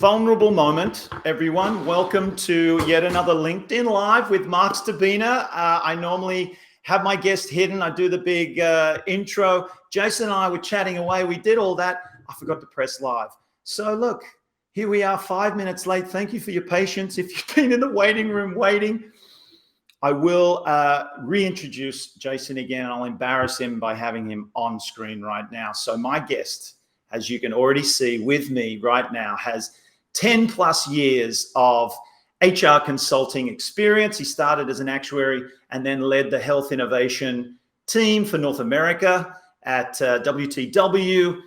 Vulnerable moment, everyone. Welcome to yet another LinkedIn Live with Mark Stabina. I normally have my guest hidden. I do the big intro. Jason and I were chatting away. We did all that. I forgot to press live. So look, here we are 5 minutes late. Thank you for your patience. If you've been in the waiting room waiting, I will reintroduce Jason again. I'll embarrass him by having him on screen right now. So my guest, as you can already see with me right now, has 10 plus years of HR consulting experience. He started as an actuary and then led the health innovation team for North America at WTW,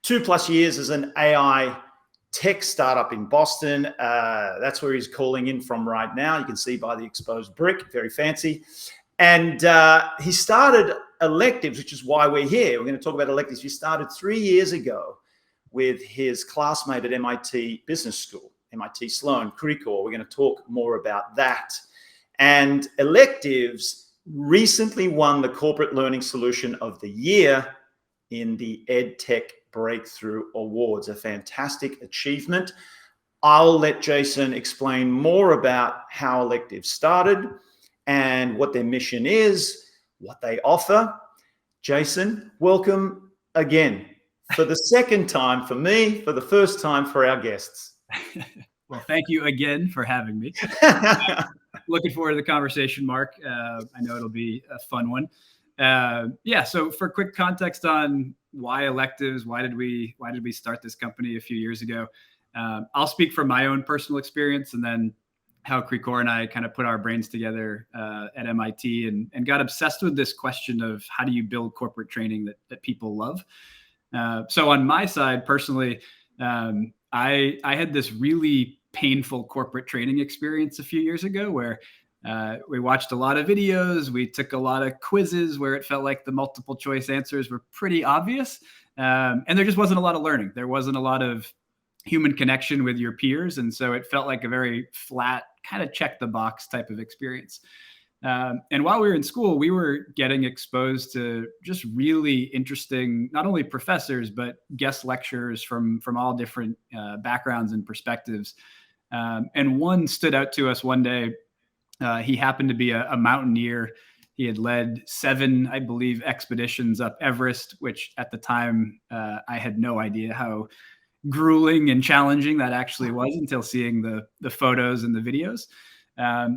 2+ years as an AI tech startup in Boston. That's where he's calling in from right now. You can see by the exposed brick, very fancy. And he started electives, which is why we're here. We're going to talk about electives. He started 3 years ago with his classmate at MIT Business School, MIT Sloan, Krikor. We're going to talk more about that. And electives recently won the Corporate Learning Solution of the Year in the EdTech Breakthrough Awards, a fantastic achievement. I'll let Jason explain more about how electives started and what their mission is, what they offer. Jason, welcome again. For the second time for me, for the first time for our guests. Well, thank you again for having me. Looking forward to the conversation, Mark. I know it'll be a fun one. So for quick context on why electives, why did we start this company a few years ago? I'll speak from my own personal experience and then how Krikor and I kind of put our brains together at MIT and got obsessed with this question of how do you build corporate training that people love? So on my side, personally, I had this really painful corporate training experience a few years ago where we watched a lot of videos. We took a lot of quizzes where it felt like the multiple choice answers were pretty obvious. And there just wasn't a lot of learning. There wasn't a lot of human connection with your peers. And so it felt like a very flat kind of check the box type of experience. And while we were in school, we were getting exposed to just really interesting, not only professors, but guest lecturers from all different backgrounds and perspectives. And one stood out to us one day. He happened to be a mountaineer. He had led 7, I believe, expeditions up Everest, which at the time I had no idea how grueling and challenging that actually was until seeing the photos and the videos.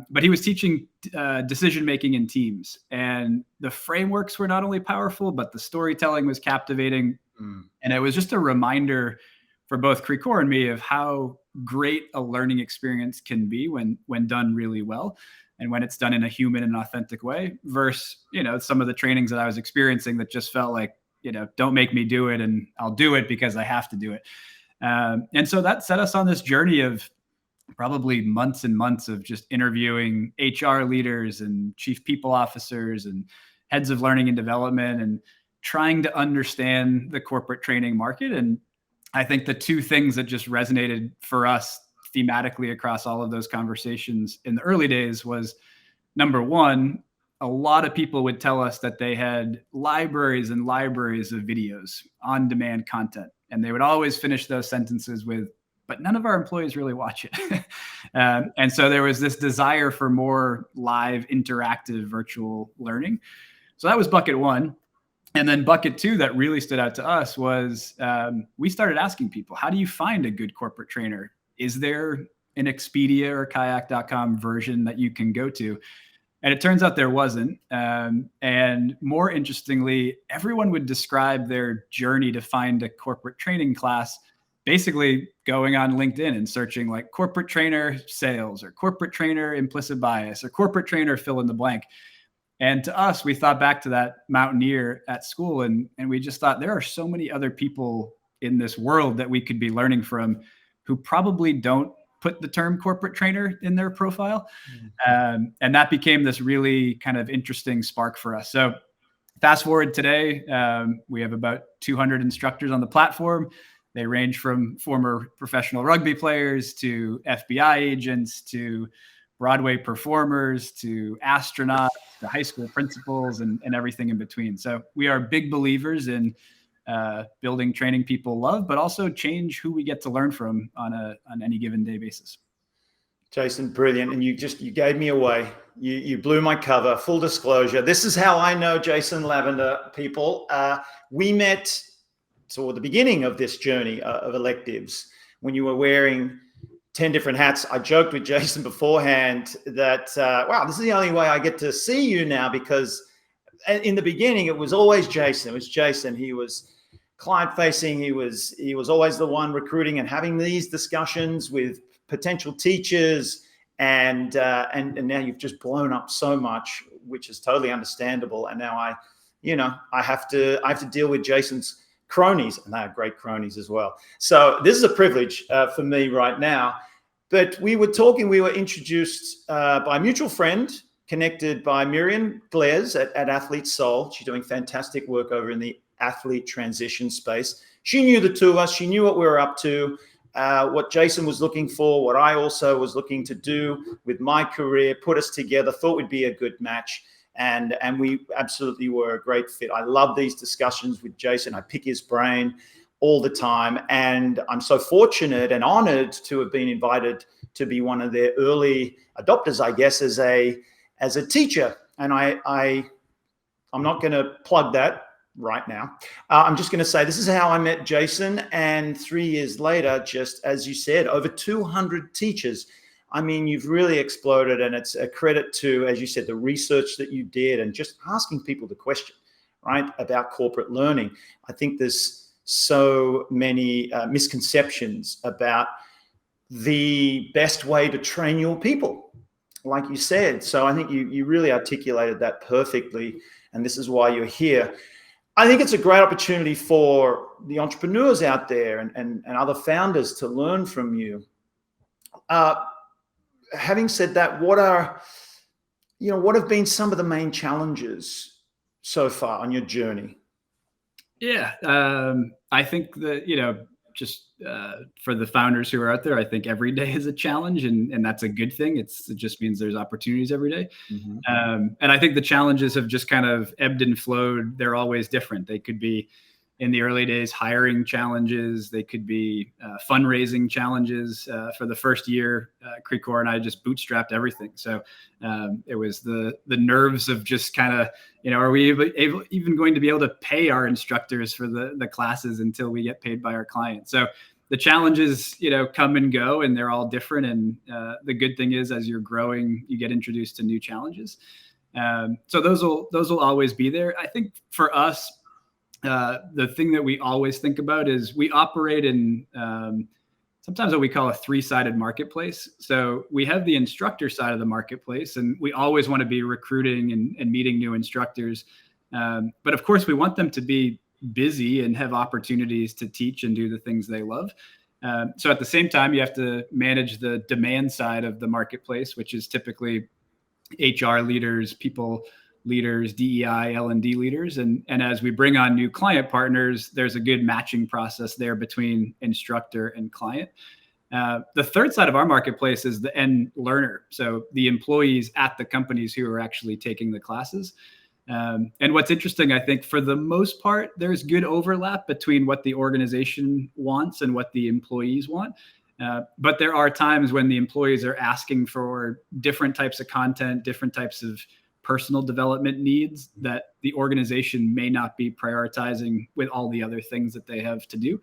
But he was teaching decision-making in teams, and the frameworks were not only powerful, but the storytelling was captivating. And it was just a reminder for both Krikor and me of how great a learning experience can be when done really well and when it's done in a human and authentic way versus, some of the trainings that I was experiencing that just felt like, don't make me do it and I'll do it because I have to do it. And so that set us on this journey of probably months and months of just interviewing HR leaders and chief people officers and heads of learning and development and trying to understand the corporate training market. And I think the two things that just resonated for us thematically across all of those conversations in the early days was, number one, a lot of people would tell us that they had libraries and libraries of videos, on-demand content. And they would always finish those sentences with, but none of our employees really watch it. And so there was this desire for more live, interactive, virtual learning. So that was bucket one. And then bucket two that really stood out to us was we started asking people, how do you find a good corporate trainer? Is there an Expedia or kayak.com version that you can go to? And it turns out there wasn't. And more interestingly, everyone would describe their journey to find a corporate training class basically going on LinkedIn and searching like corporate trainer sales or corporate trainer implicit bias or corporate trainer fill in the blank. And to us, we thought back to that mountaineer at school and we just thought there are so many other people in this world that we could be learning from who probably don't put the term corporate trainer in their profile. And that became this really kind of interesting spark for us. So fast forward today, we have about 200 instructors on the platform. They range from former professional rugby players to FBI agents to Broadway performers to astronauts to high school principals and everything in between. So we are big believers in building, training people love, but also change who we get to learn from on any given day basis. Jason, brilliant. And you gave me away. You blew my cover. Full disclosure. This is how I know Jason Lavender, people. We met toward the beginning of this journey of electives when you were wearing 10 different hats. I joked with Jason beforehand that, wow, this is the only way I get to see you now, because in the beginning, it was always Jason. It was Jason. He was client facing. He was always the one recruiting and having these discussions with potential teachers. And now you've just blown up so much, which is totally understandable. And now I have to deal with Jason's cronies, and they are great cronies as well. So this is a privilege for me right now. But we were introduced by a mutual friend, connected by Miriam Glares at Athlete Soul. She's doing fantastic work over in the athlete transition space. She knew the two of us. She knew what we were up to, what Jason was looking for, what I also was looking to do with my career, put us together, thought we'd be a good match. And we absolutely were a great fit. I love these discussions with Jason. I pick his brain all the time. And I'm so fortunate and honored to have been invited to be one of their early adopters, I guess, as a teacher. And I'm not going to plug that right now. I'm just going to say this is how I met Jason. And 3 years later, just as you said, over 200 teachers. I mean, you've really exploded, and it's a credit to, as you said, the research that you did and just asking people the question, right, about corporate learning. I think there's so many misconceptions about the best way to train your people, like you said. So I think you really articulated that perfectly, and this is why you're here. I think it's a great opportunity for the entrepreneurs out there and other founders to learn from you. Having said that, what have been some of the main challenges so far on your journey? Yeah, I think that, just for the founders who are out there, I think every day is a challenge, and that's a good thing. It just means there's opportunities every day. Mm-hmm. And I think the challenges have just kind of ebbed and flowed. They're always different. They could be, in the early days, hiring challenges. They could be fundraising challenges. For the first year, Crecor and I just bootstrapped everything. So it was the nerves of just kind of, are we even going to be able to pay our instructors for the classes until we get paid by our clients? So the challenges, come and go, and they're all different. And the good thing is, as you're growing, you get introduced to new challenges. So those will always be there. I think for us, the thing that we always think about is we operate in sometimes what we call a three-sided marketplace. So we have the instructor side of the marketplace, and we always want to be recruiting and meeting new instructors. But of course, we want them to be busy and have opportunities to teach and do the things they love. So at the same time, you have to manage the demand side of the marketplace, which is typically HR leaders, people leaders, DEI, L&D leaders. And as we bring on new client partners, there's a good matching process there between instructor and client. The third side of our marketplace is the end learner. So the employees at the companies who are actually taking the classes. And what's interesting, I think, for the most part, there's good overlap between what the organization wants and what the employees want. But there are times when the employees are asking for different types of content, different types of personal development needs that the organization may not be prioritizing with all the other things that they have to do.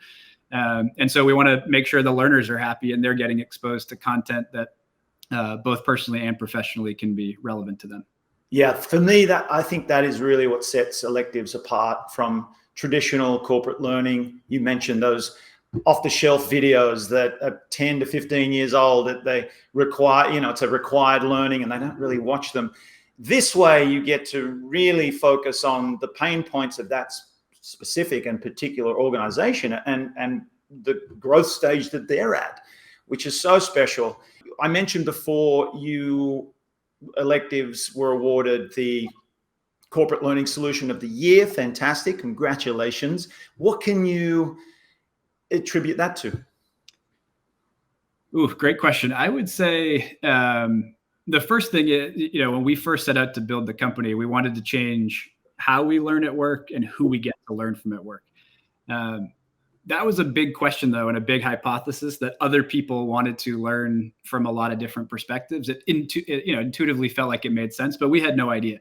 And so we want to make sure the learners are happy and they're getting exposed to content that both personally and professionally can be relevant to them. Yeah, for me, I think that is really what sets electives apart from traditional corporate learning. You mentioned those off-the-shelf videos that are 10 to 15 years old that they require, it's a required learning, and they don't really watch them. This way, you get to really focus on the pain points of that specific and particular organization and the growth stage that they're at, which is so special. I mentioned before, electives were awarded the Corporate Learning Solution of the Year. Fantastic. Congratulations. What can you attribute that to? Ooh, great question. I would say the first thing is, when we first set out to build the company, we wanted to change how we learn at work and who we get to learn from at work. That was a big question, though, and a big hypothesis that other people wanted to learn from a lot of different perspectives. It intuitively felt like it made sense, but we had no idea.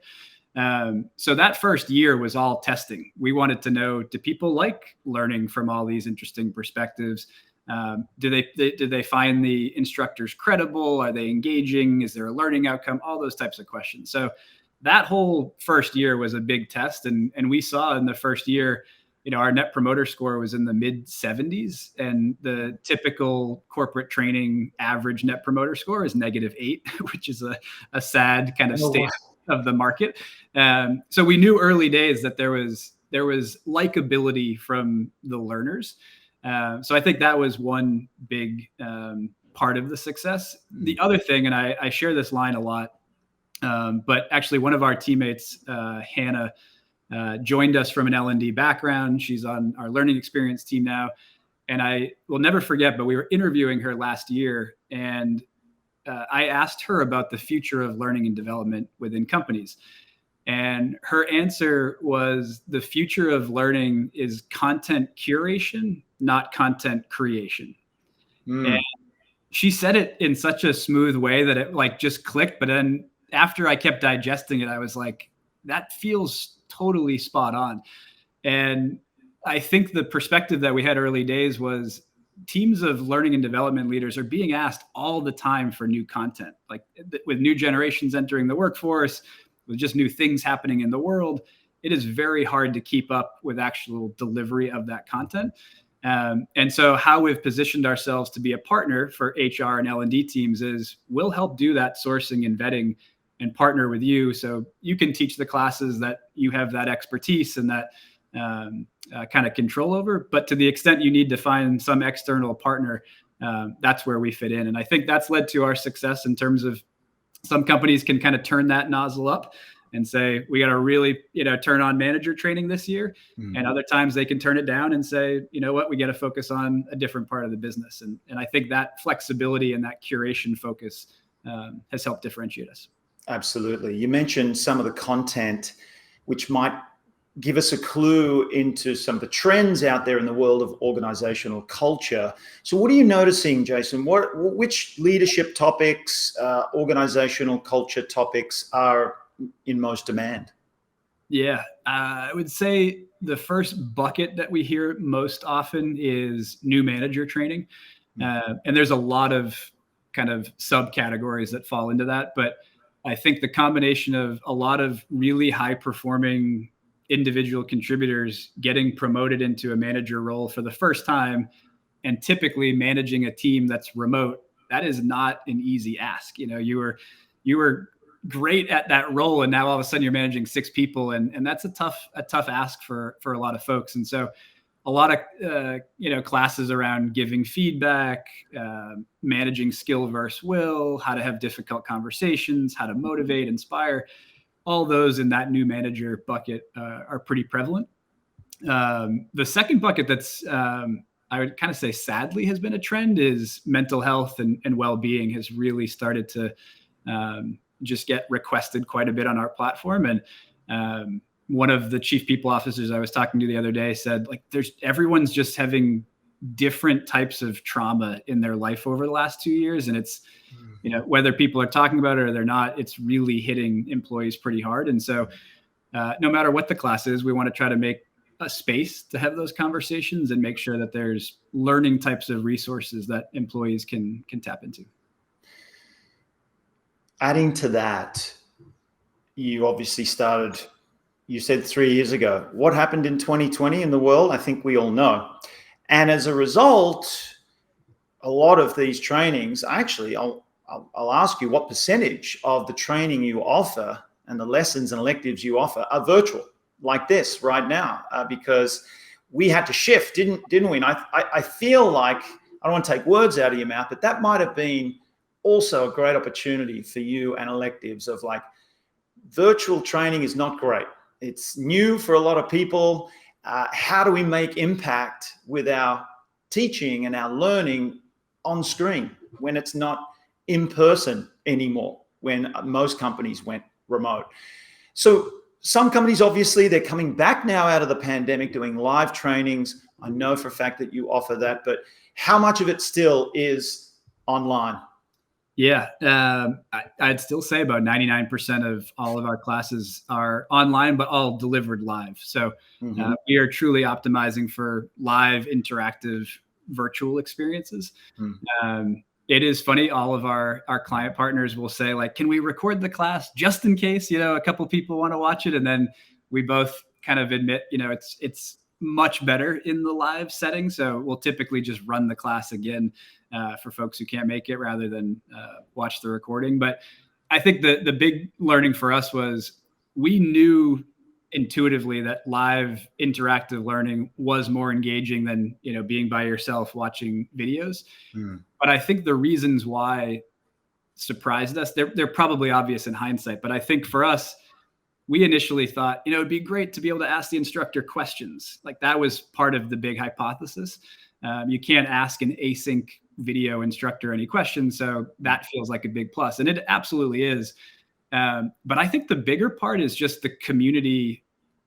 So that first year was all testing. We wanted to know, do people like learning from all these interesting perspectives? Do they find the instructors credible? Are they engaging? Is there a learning outcome? All those types of questions. So that whole first year was a big test. And we saw in the first year, our net promoter score was in the mid 70s, and the typical corporate training average net promoter score is -8, which is a sad kind of state of the market. So we knew early days that there was likability from the learners. So I think that was one big part of the success. The other thing, and I share this line a lot, but actually one of our teammates, Hannah, joined us from an L&D background. She's on our learning experience team now. And I will never forget, but we were interviewing her last year, and I asked her about the future of learning and development within companies. And her answer was, the future of learning is content curation, not content creation. And she said it in such a smooth way that it just clicked. But then after I kept digesting it, I was like, that feels totally spot on. And I think the perspective that we had early days was, teams of learning and development leaders are being asked all the time for new content. Like, with new generations entering the workforce, with just new things happening in the world, it is very hard to keep up with actual delivery of that content. And so how we've positioned ourselves to be a partner for HR and L&D teams is, we'll help do that sourcing and vetting and partner with you, so you can teach the classes that you have that expertise and that kind of control over. But to the extent you need to find some external partner, that's where we fit in. And I think that's led to our success in terms of, some companies can kind of turn that nozzle up and say, we got to really, turn on manager training this year. And other times they can turn it down and say, you know what, we got to focus on a different part of the business. And I think that flexibility and that curation focus has helped differentiate us. Absolutely. You mentioned some of the content which might give us a clue into some of the trends out there in the world of organizational culture. So what are you noticing, Jason? Which leadership topics, organizational culture topics are in most demand? Yeah, I would say the first bucket that we hear most often is new manager training. And there's a lot of kind of subcategories that fall into that. But I think the combination of a lot of really high performing individual contributors getting promoted into a manager role for the first time, and typically managing a team that's remote, that is not an easy ask. You were great at that role, and now all of a sudden you're managing 6 people, and that's a tough ask for a lot of folks. And so a lot of classes around giving feedback, managing skill versus will, how to have difficult conversations, how to motivate, inspire, all those in that new manager bucket are pretty prevalent. The second bucket that's I would kind of say sadly has been a trend is mental health and well-being has really started to just get requested quite a bit on our platform. And one of the chief people officers I was talking to the other day said, like, everyone's just having different types of trauma in their life over the last 2 years. And it's, whether people are talking about it or they're not, it's really hitting employees pretty hard. And so no matter what the class is, we want to try to make a space to have those conversations and make sure that there's learning types of resources that employees can tap into. Adding to that, you obviously started, you said 3 years ago. What happened in 2020 in the world? I think we all know. And as a result, a lot of these trainings, actually, I'll ask you, what percentage of the training you offer and the lessons and electives you offer are virtual, like this right now? Because we had to shift, didn't we? And I feel like, I don't want to take words out of your mouth, but that might have been also a great opportunity for you and electives of, like, virtual training is not great. It's new for a lot of people. How do we make impact with our teaching and our learning on screen when it's not in person anymore, when most companies went remote? So some companies, obviously, they're coming back now out of the pandemic doing live trainings, I know for a fact that you offer that, but how much of it still is online? Yeah, I'd still say about 99% of all of our classes are online, but all delivered live. So we are truly optimizing for live, interactive, virtual experiences. It is funny. All of our client partners will say, like, can we record the class just in case, a couple people want to watch it? And then we both kind of admit, it's much better in the live setting. So we'll typically just run the class again for folks who can't make it rather than watch the recording. But I think the big learning for us was we knew intuitively that live interactive learning was more engaging than, being by yourself watching videos. But I think the reasons why surprised us, they're probably obvious in hindsight. But I think for us, we initially thought, it'd be great to be able to ask the instructor questions. Like that was part of the big hypothesis. You can't ask an async video instructor any questions. So that feels like a big plus. And it absolutely is. But I think the bigger part is just the community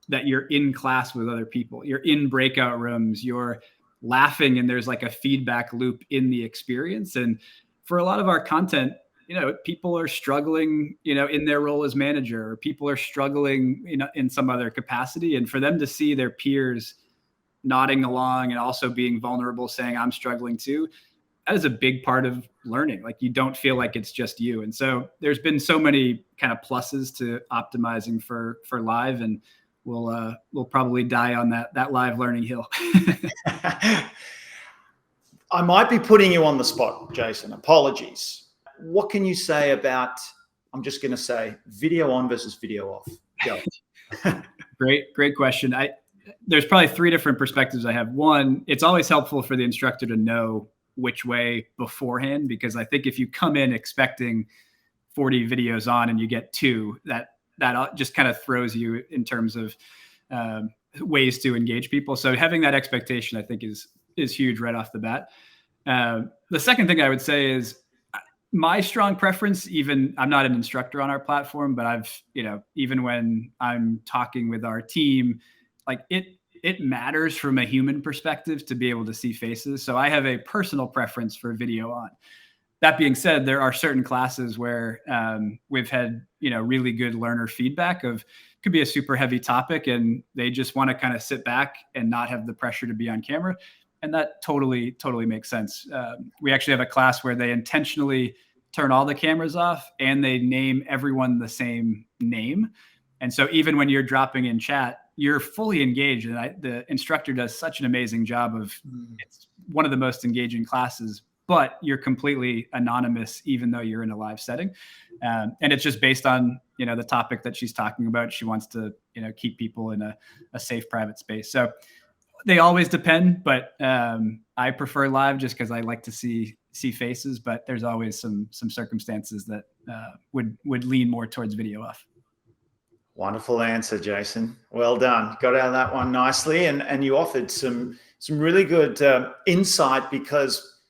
that you're in class with other people. You're in breakout rooms, you're laughing, and there's like a feedback loop in the experience. And for a lot of our content, people are struggling, in their role as manager, or people are struggling, in some other capacity. And for them to see their peers nodding along and also being vulnerable, saying, I'm struggling too, that is a big part of learning. Like you don't feel like it's just you. And so there's been so many kind of pluses to optimizing for live, and we'll probably die on that live learning hill. I might be putting you on the spot, Jason. Apologies. What can you say about, I'm just going to say, video on versus video off? Go. Great question. There's probably three different perspectives I have. One, it's always helpful for the instructor to know which way beforehand, because I think if you come in expecting 40 videos on and you get 2, that just kind of throws you in terms of ways to engage people. So having that expectation, I think, is huge right off the bat. The second thing I would say is my strong preference, even I'm not an instructor on our platform, but I've, even when I'm talking with our team, like it matters from a human perspective to be able to see faces. So I have a personal preference for video on. That being said, there are certain classes where we've had, really good learner feedback of, could be a super heavy topic and they just want to kind of sit back and not have the pressure to be on camera. And that totally makes sense. We actually have a class where they intentionally turn all the cameras off and they name everyone the same name. And so even when you're dropping in chat, you're fully engaged. And the instructor does such an amazing job of, it's one of the most engaging classes, but you're completely anonymous, even though you're in a live setting. And it's just based on, the topic that she's talking about. She wants to, keep people in a safe, private space. So they always depend, but I prefer live just because I like to see faces, but there's always some circumstances that would lean more towards video off. Wonderful answer, Jason. Well done. Got out of that one nicely. And you offered some really good insight, because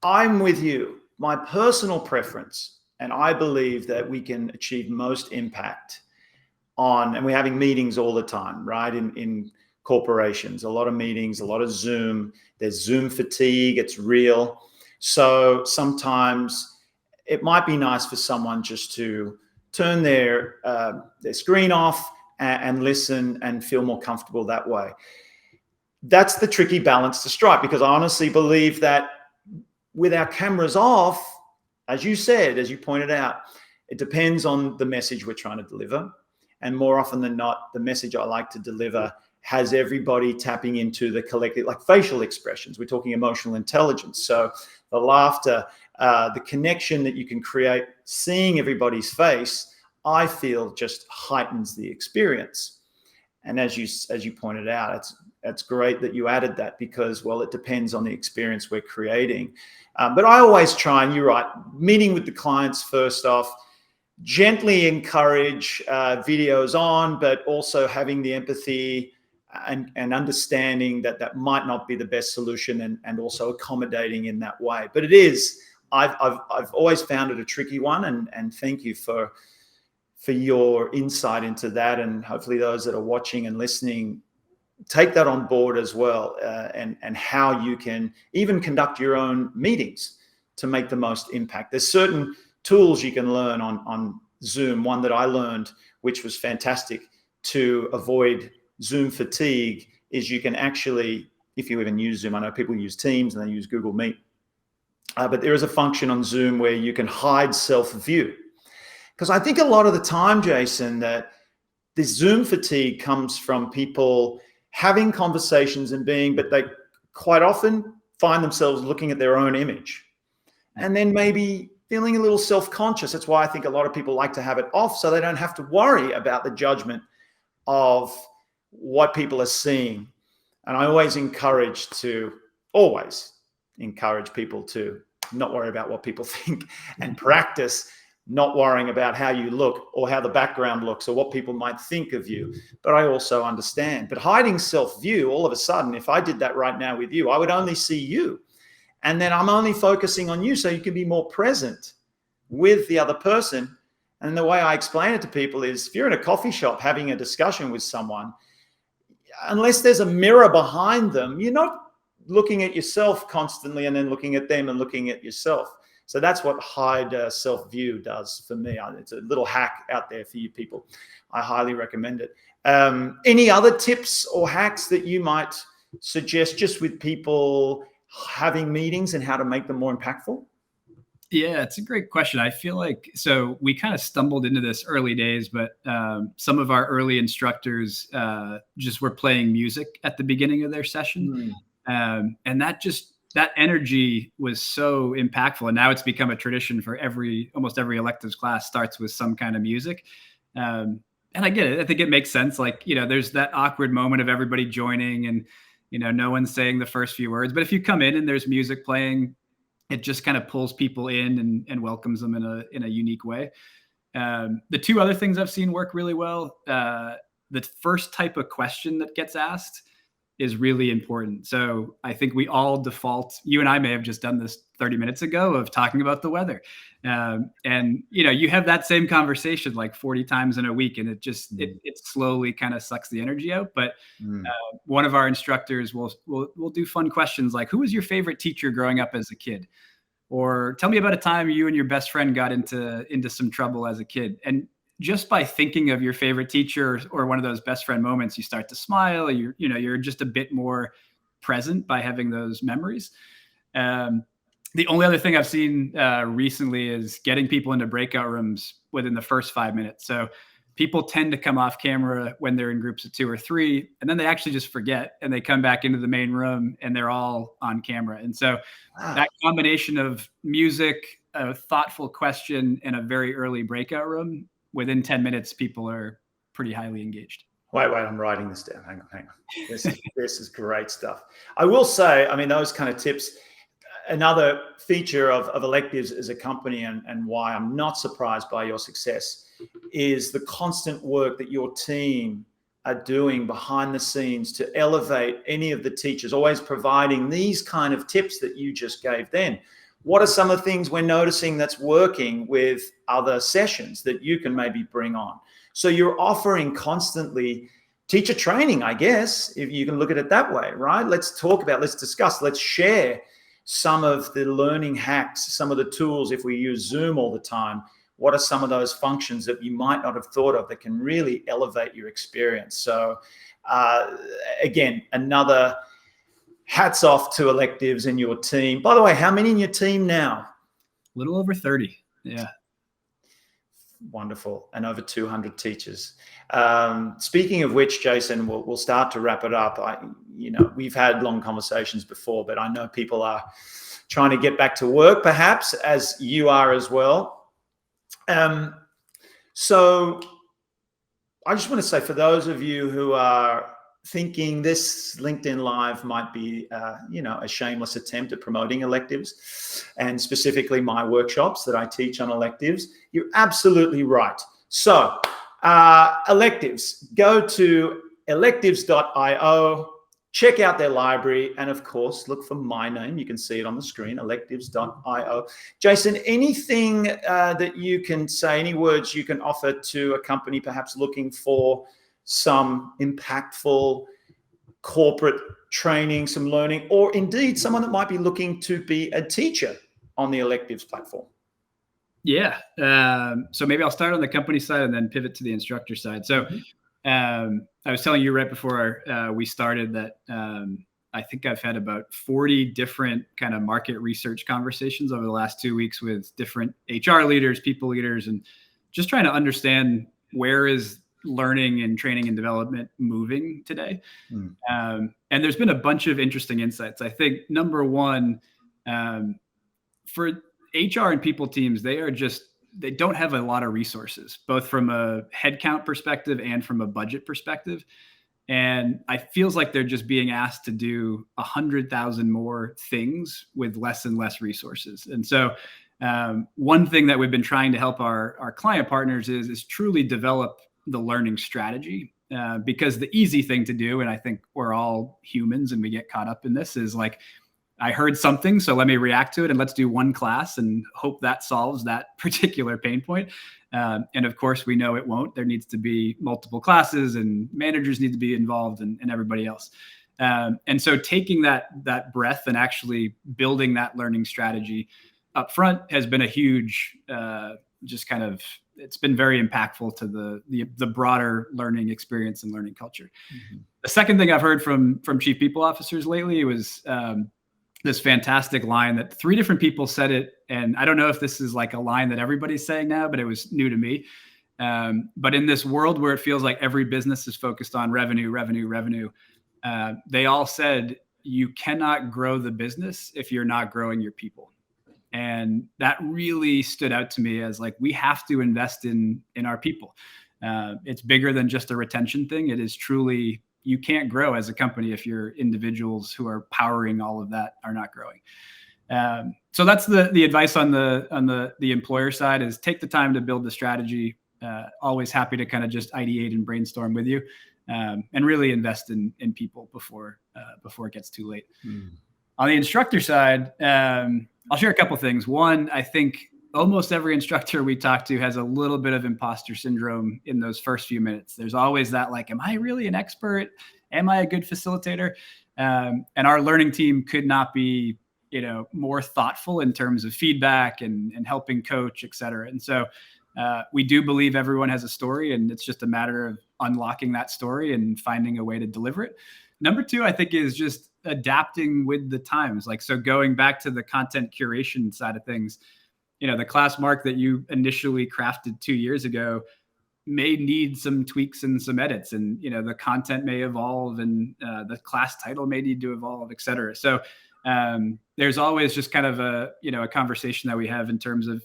I'm with you. My personal preference, and I believe that we can achieve most impact on, and we're having meetings all the time, right? In corporations, a lot of meetings, a lot of Zoom. There's Zoom fatigue. It's real. So sometimes it might be nice for someone just to turn their screen off and listen and feel more comfortable that way. That's the tricky balance to strike, because I honestly believe that with our cameras off, as you said, as you pointed out, it depends on the message we're trying to deliver. And more often than not, the message I like to deliver has everybody tapping into the collective, like facial expressions. We're talking emotional intelligence. So the laughter, the connection that you can create, seeing everybody's face, I feel just heightens the experience. And as you pointed out, it's great that you added that, because, well, it depends on the experience we're creating. But I always try, and you're right, meeting with the clients first off, gently encourage videos on, but also having the empathy and understanding that might not be the best solution, and also accommodating in that way. But it is, I've always found it a tricky one, and thank you for your insight into that. And hopefully those that are watching and listening take that on board as well, and how you can even conduct your own meetings to make the most impact. There's certain tools you can learn on Zoom. One that I learned, which was fantastic to avoid Zoom fatigue, is you can actually, if you even use Zoom, I know people use Teams and they use Google Meet, but there is a function on Zoom where you can hide self-view. Because I think a lot of the time, Jason, that this Zoom fatigue comes from people having conversations but they quite often find themselves looking at their own image and then maybe feeling a little self-conscious. That's why I think a lot of people like to have it off, so they don't have to worry about the judgment of what people are seeing. And I always encourage people to not worry about what people think and practice not worrying about how you look or how the background looks or what people might think of you. But I also understand. But hiding self-view, all of a sudden, if I did that right now with you, I would only see you. And then I'm only focusing on you so you can be more present with the other person. And the way I explain it to people is, if you're in a coffee shop having a discussion with someone, unless there's a mirror behind them, you're not looking at yourself constantly and then looking at them and looking at yourself. So that's what hide self-view does for me. It's a little hack out there for you people. I highly recommend it. Any other tips or hacks that you might suggest just with people having meetings and how to make them more impactful? Yeah, it's a great question. I feel like, so we kind of stumbled into this early days, but some of our early instructors just were playing music at the beginning of their session. And that energy was so impactful. And now it's become a tradition for almost every electives class starts with some kind of music. And I get it. I think it makes sense. Like, there's that awkward moment of everybody joining and, no one's saying the first few words. But if you come in and there's music playing, it just kind of pulls people in and welcomes them in a unique way. The two other things I've seen work really well. The first type of question that gets asked is really important. So I think we all default, you and I may have just done this 30 minutes ago, of talking about the weather. And you have that same conversation like 40 times in a week, and it slowly kind of sucks the energy out. But one of our instructors will do fun questions like, who was your favorite teacher growing up as a kid? Or tell me about a time you and your best friend got into some trouble as a kid. And just by thinking of your favorite teacher or one of those best friend moments, you start to smile. You're just a bit more present by having those memories. The only other thing I've seen recently is getting people into breakout rooms within the first 5 minutes. So people tend to come off camera when they're in groups of 2 or 3, and then they actually just forget and they come back into the main room and they're all on camera. And so that combination of music, a thoughtful question, and a very early breakout room, within 10 minutes, people are pretty highly engaged. Wait, I'm writing this down. Hang on. This is great stuff. I will say, those kind of tips, another feature of electives as a company and why I'm not surprised by your success is the constant work that your team are doing behind the scenes to elevate any of the teachers, always providing these kind of tips that you just gave then. What are some of the things we're noticing that's working with other sessions that you can maybe bring on? So you're offering constantly teacher training, I guess, if you can look at it that way, right? Let's discuss, let's share some of the learning hacks, some of the tools. If we use Zoom all the time, what are some of those functions that you might not have thought of that can really elevate your experience? So again, another hats off to electives and your team. By the way, how many in your team now? A little over 30. Yeah. Wonderful. And over 200 teachers. Speaking of which, Jason, we'll start to wrap it up. We've had long conversations before, but I know people are trying to get back to work, perhaps, as you are as well. So I just want to say, for those of you who are thinking this LinkedIn Live might be, a shameless attempt at promoting electives, and specifically my workshops that I teach on electives, you're absolutely right. So electives, go to electives.io, check out their library, and of course, look for my name. You can see it on the screen, electives.io. Jason, anything that you can say, any words you can offer to a company perhaps looking for some impactful corporate training, some learning, or indeed someone that might be looking to be a teacher on the electives platform? Yeah. So maybe I'll start on the company side and then pivot to the instructor side. So I was telling you right before we started that I think I've had about 40 different kind of market research conversations over the last 2 weeks with different HR leaders, people leaders, and just trying to understand where is learning and training and development moving today. And there's been a bunch of interesting insights. I think number one, for HR and people teams, they don't have a lot of resources, both from a headcount perspective and from a budget perspective. And it feels like they're just being asked to do 100,000 more things with less and less resources. And so one thing that we've been trying to help our client partners is truly develop the learning strategy, because the easy thing to do, and I think we're all humans and we get caught up in this, is like, I heard something, so let me react to it and let's do one class and hope that solves that particular pain point. And of course, we know it won't. There needs to be multiple classes and managers need to be involved and everybody else. And so taking that breath and actually building that learning strategy up front has been a huge, it's been very impactful to the broader learning experience and learning culture. The second thing I've heard from chief people officers lately was this fantastic line that 3 different people said it. And I don't know if this is like a line that everybody's saying now, but it was new to me. But in this world where it feels like every business is focused on revenue, they all said, you cannot grow the business if you're not growing your people. And that really stood out to me as like, we have to invest in our people. It's bigger than just a retention thing. It is truly, you can't grow as a company if your individuals who are powering all of that are not growing. So that's the advice on the employer side, is take the time to build the strategy. Always happy to kind of just ideate and brainstorm with you, and really invest in people before it gets too late. On the instructor side, I'll share a couple things. One, I think almost every instructor we talk to has a little bit of imposter syndrome in those first few minutes. There's always that, like, am I really an expert? Am I a good facilitator? And our learning team could not be, more thoughtful in terms of feedback and helping coach, et cetera. And so we do believe everyone has a story, and it's just a matter of unlocking that story and finding a way to deliver it. Number 2, I think, is just adapting with the times. Like, so going back to the content curation side of things, the class, Mark, that you initially crafted 2 years ago may need some tweaks and some edits, and the content may evolve, and the class title may need to evolve, et cetera. So there's always just kind of a conversation that we have in terms of,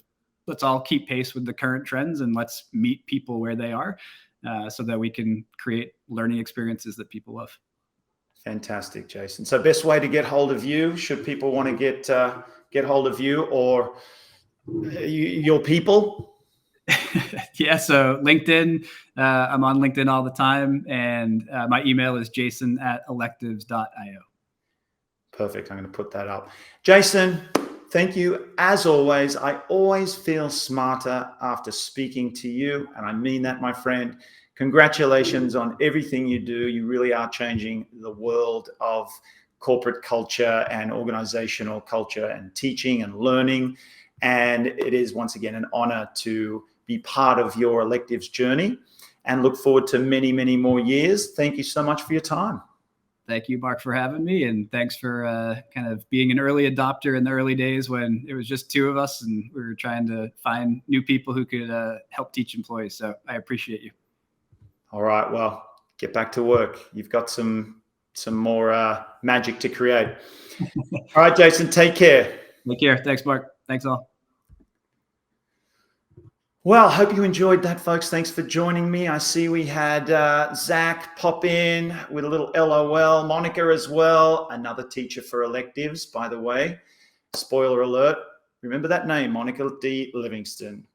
let's all keep pace with the current trends and let's meet people where they are, so that we can create learning experiences that people love. Fantastic, Jason. So best way to get hold of you, should people want to get hold of you or your people? Yeah. So LinkedIn, I'm on LinkedIn all the time. And my email is jason@electives.io. Perfect. I'm going to put that up. Jason, thank you. As always, I always feel smarter after speaking to you. And I mean that, my friend. Congratulations on everything you do. You really are changing the world of corporate culture and organizational culture and teaching and learning. And it is, once again, an honor to be part of your electives journey, and look forward to many, many more years. Thank you so much for your time. Thank you, Mark, for having me. And thanks for kind of being an early adopter in the early days when it was just 2 of us and we were trying to find new people who could help teach employees. So I appreciate you. All right. Well, get back to work. You've got some more magic to create. All right, Jason, take care. Take care. Thanks, Mark. Thanks all. Well, hope you enjoyed that, folks. Thanks for joining me. I see we had Zach pop in with a little LOL, Monica as well, another teacher for electives, by the way. Spoiler alert. Remember that name, Monica D. Livingston.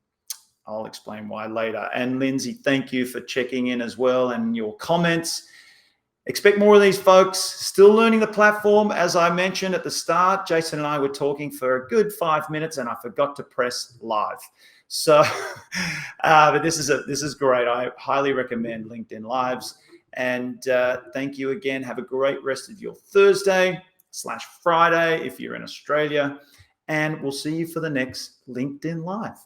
I'll explain why later. And Lindsay, thank you for checking in as well and your comments. Expect more of these, folks. Still learning the platform. As I mentioned at the start, Jason and I were talking for a good 5 minutes and I forgot to press live. So, but this is great. I highly recommend LinkedIn Lives. And thank you again. Have a great rest of your Thursday/Friday if you're in Australia. And we'll see you for the next LinkedIn Live.